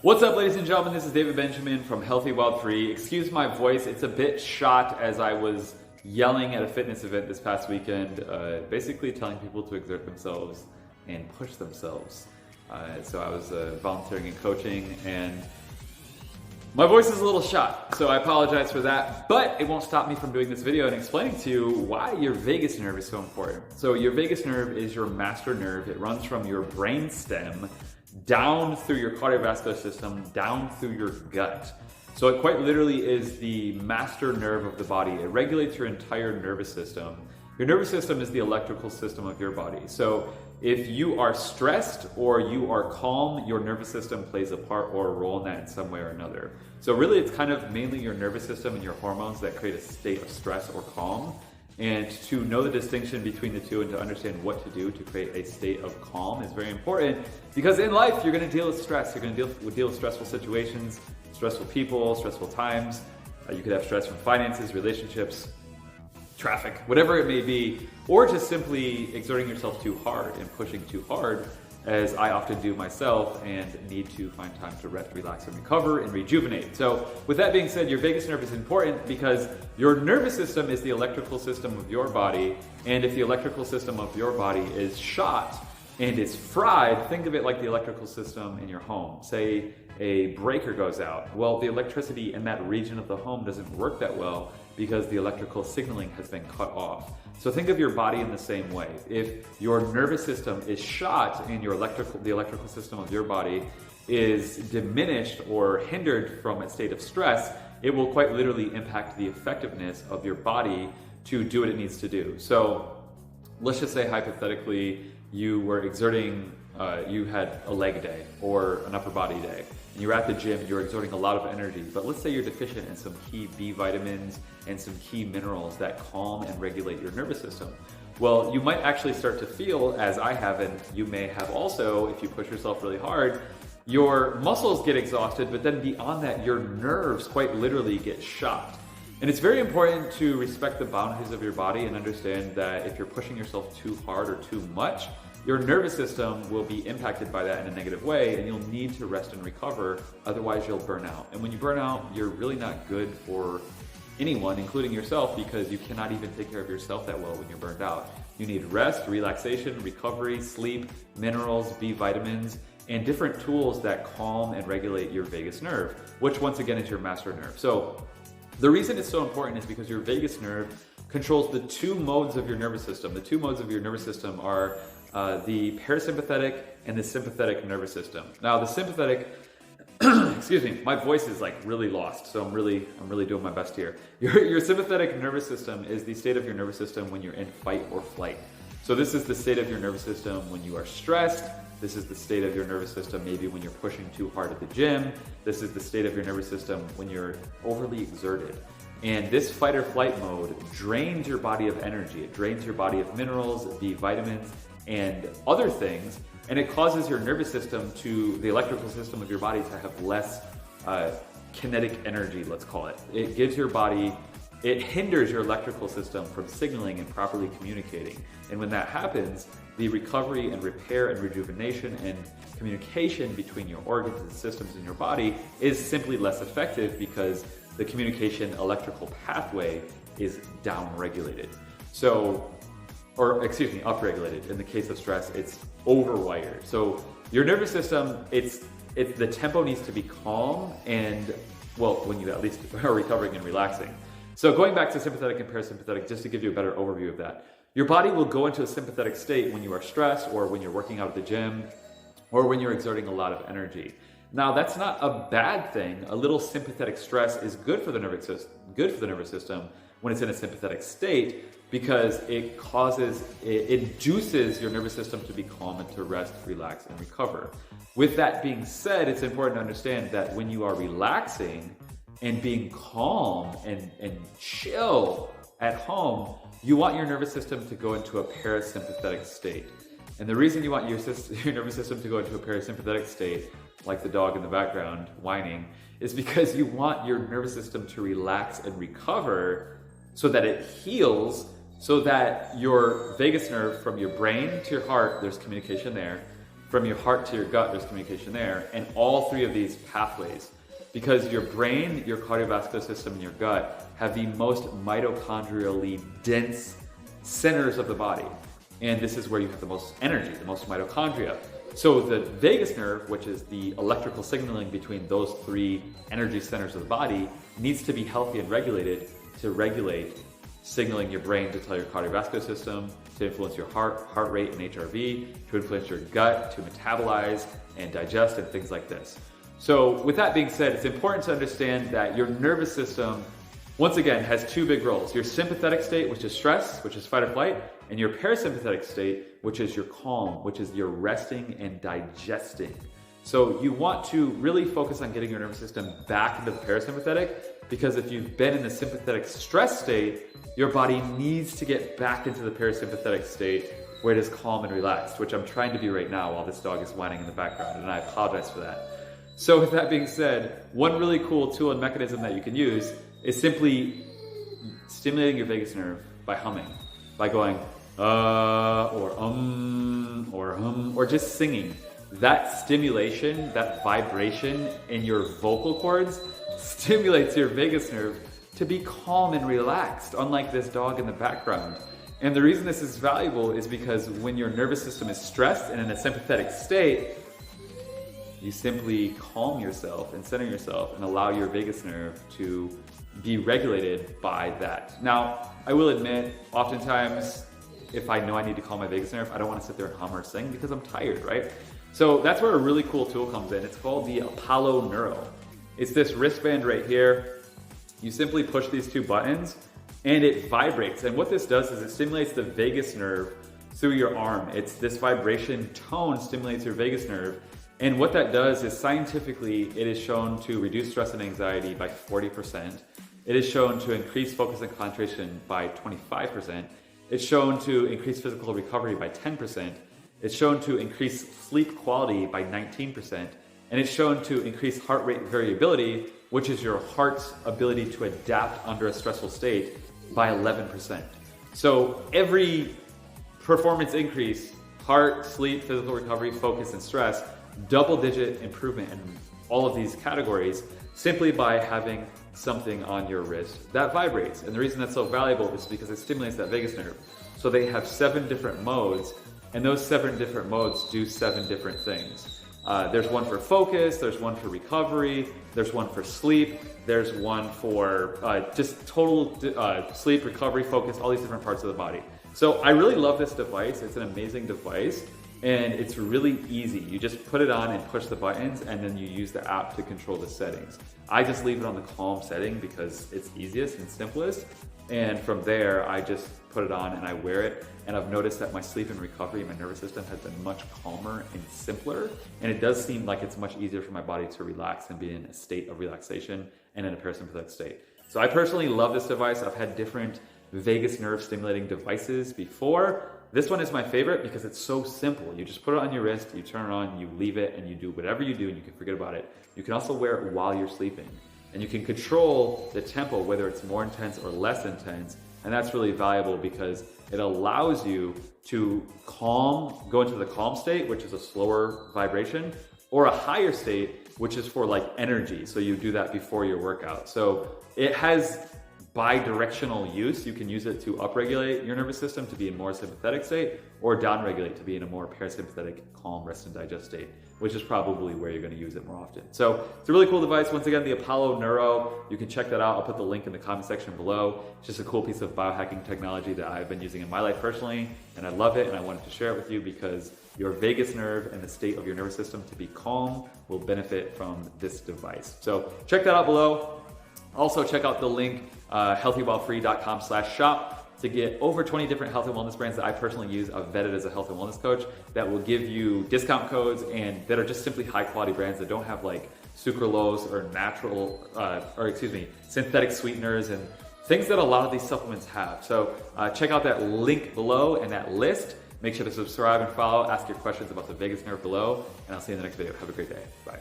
What's up, ladies and gentlemen? This is David Benjamin from Healthy Wild Free. Excuse my voice, it's a bit shot as I was yelling at a fitness event this past weekend, basically telling people to exert themselves and push themselves. So I was volunteering and coaching, and my voice is a little shot, so I apologize for that, but it won't stop me from doing this video and explaining to you why your vagus nerve is so important. So your vagus nerve is your master nerve. It runs from your brain stem down through your cardiovascular system, down through your gut. So it quite literally is the master nerve of the body. It regulates your entire nervous system. Your nervous system is the electrical system of your body. So if you are stressed or you are calm, your nervous system plays a part or a role in that in some way or another. So really it's kind of mainly your nervous system and your hormones that create a state of stress or calm. And to know the distinction between the two and to understand what to do to create a state of calm is very important, because in life you're going to deal with stress. You're going to deal with stressful situations, stressful people, stressful times. You could have stress from finances, relationships, traffic, whatever it may be, or just simply exerting yourself too hard and pushing too hard, as I often do myself, and need to find time to rest, relax, and recover and rejuvenate. So with that being said, your vagus nerve is important because your nervous system is the electrical system of your body, and if the electrical system of your body is shot and is fried, think of it like the electrical system in your home. Say a breaker goes out. Well, the electricity in that region of the home doesn't work that well because the electrical signaling has been cut off. So think of your body in the same way. If your nervous system is shot and the electrical system of your body is diminished or hindered from a state of stress, it will quite literally impact the effectiveness of your body to do what it needs to do. So let's just say hypothetically you were exerting, you had a leg day or an upper body day, and you're at the gym, you're exerting a lot of energy, but let's say you're deficient in some key B vitamins and some key minerals that calm and regulate your nervous system. Well, you might actually start to feel, as I have, and you may have also, if you push yourself really hard, your muscles get exhausted, but then beyond that, your nerves quite literally get shot. And it's very important to respect the boundaries of your body and understand that if you're pushing yourself too hard or too much, your nervous system will be impacted by that in a negative way, and you'll need to rest and recover, otherwise you'll burn out. And when you burn out, you're really not good for anyone, including yourself, because you cannot even take care of yourself that well when you're burned out. You need rest, relaxation, recovery, sleep, minerals, B vitamins, and different tools that calm and regulate your vagus nerve, which once again is your master nerve. So the reason it's so important is because your vagus nerve controls the two modes of your nervous system. The two modes of your nervous system are the parasympathetic and the sympathetic nervous system. Now the sympathetic, excuse me, my voice is like really lost, so I'm really doing my best here. Your sympathetic nervous system is the state of your nervous system when you're in fight or flight. So this is the state of your nervous system when you are stressed. This is the state of your nervous system maybe when you're pushing too hard at the gym. This is the state of your nervous system when you're overly exerted. And this fight or flight mode drains your body of energy. It drains your body of minerals, B vitamins, and other things, and it causes your nervous system the electrical system of your body to have less kinetic energy, let's call it. It gives your body, it hinders your electrical system from signaling and properly communicating. And when that happens, the recovery and repair and rejuvenation and communication between your organs and systems in your body is simply less effective because the communication electrical pathway is down-regulated. So, or excuse me, upregulated. In the case of stress, it's overwired. So your nervous system, the tempo needs to be calm and, well, when you at least are recovering and relaxing. So going back to sympathetic and parasympathetic, just to give you a better overview of that, your body will go into a sympathetic state when you are stressed or when you're working out at the gym or when you're exerting a lot of energy. Now that's not a bad thing. A little sympathetic stress is good for the nervous system when it's in a sympathetic state, because it induces your nervous system to be calm and to rest, relax, and recover. With that being said, it's important to understand that when you are relaxing and being calm and chill at home, you want your nervous system to go into a parasympathetic state. And the reason you want your nervous system to go into a parasympathetic state, like the dog in the background whining, is because you want your nervous system to relax and recover so that it heals, so that your vagus nerve from your brain to your heart, there's communication there, From your heart to your gut, there's communication there. And all three of these pathways, because your brain, your cardiovascular system, and your gut have the most mitochondrially dense centers of the body. And this is where you have the most energy, the most mitochondria. So the vagus nerve, which is the electrical signaling between those three energy centers of the body, needs to be healthy and regulated to regulate signaling your brain to tell your cardiovascular system, to influence your heart rate and HRV, to influence your gut, to metabolize and digest and things like this. So with that being said, it's important to understand that your nervous system, once again, has two big roles. Your sympathetic state, which is stress, which is fight or flight, and your parasympathetic state, which is your calm, which is your resting and digesting. So you want to really focus on getting your nervous system back into the parasympathetic, because if you've been in the sympathetic stress state, your body needs to get back into the parasympathetic state where it is calm and relaxed, which I'm trying to be right now while this dog is whining in the background, and I apologize for that. So with that being said, one really cool tool and mechanism that you can use is simply stimulating your vagus nerve by humming, by going or just singing. That stimulation, that vibration in your vocal cords stimulates your vagus nerve to be calm and relaxed, unlike this dog in the background. And the reason this is valuable is because when your nervous system is stressed and in a sympathetic state, you simply calm yourself and center yourself and allow your vagus nerve to be regulated by that. Now, I will admit, oftentimes, if I know I need to calm my vagus nerve, I don't want to sit there and hum or sing because I'm tired, right? So that's where a really cool tool comes in. It's called the Apollo Neuro. It's this wristband right here. You simply push these two buttons and it vibrates. And what this does is it stimulates the vagus nerve through your arm. It's this vibration tone stimulates your vagus nerve. And what that does is scientifically, it is shown to reduce stress and anxiety by 40%. It is shown to increase focus and concentration by 25%. It's shown to increase physical recovery by 10%. It's shown to increase sleep quality by 19%. And it's shown to increase heart rate variability, which is your heart's ability to adapt under a stressful state, by 11%. So every performance increase, heart, sleep, physical recovery, focus, and stress, double-digit improvement in all of these categories simply by having something on your wrist that vibrates. And the reason that's so valuable is because it stimulates that vagus nerve. So they have 7 different modes, and those 7 different modes do 7 different things. There's one for focus, there's one for recovery, there's one for sleep, there's one for just total sleep, recovery, focus, all these different parts of the body. So I really love this device. It's an amazing device. And it's really easy. You just put it on and push the buttons, and then you use the app to control the settings. I just leave it on the calm setting because it's easiest and simplest. And from there, I just put it on and I wear it. And I've noticed that my sleep and recovery, my nervous system has been much calmer and simpler. And it does seem like it's much easier for my body to relax and be in a state of relaxation and in a parasympathetic state. So I personally love this device. I've had different vagus nerve stimulating devices before. This one is my favorite because it's so simple. You just put it on your wrist, you turn it on, you leave it, and you do whatever you do and you can forget about it. You can also wear it while you're sleeping. And you can control the tempo, whether it's more intense or less intense. And that's really valuable because it allows you to go into the calm state, which is a slower vibration, or a higher state, which is for like energy. So you do that before your workout. So it has bi-directional use. You can use it to upregulate your nervous system to be in more sympathetic state, or downregulate to be in a more parasympathetic, calm, rest and digest state, which is probably where you're going to use it more often. So it's a really cool device. Once again, the Apollo Neuro, you can check that out. I'll put the link in the comment section below. It's just a cool piece of biohacking technology that I've been using in my life personally, and I love it, and I wanted to share it with you because your vagus nerve and the state of your nervous system to be calm will benefit from this device. So check that out below. Also check out the link, healthywellfree.com/shop, to get over 20 different health and wellness brands that I personally use. I've vetted as a health and wellness coach that will give you discount codes and that are just simply high quality brands that don't have like sucralose or synthetic sweeteners and things that a lot of these supplements have. So check out that link below and that list. Make sure to subscribe and follow. Ask your questions about the vagus nerve below, and I'll see you in the next video. Have a great day. Bye.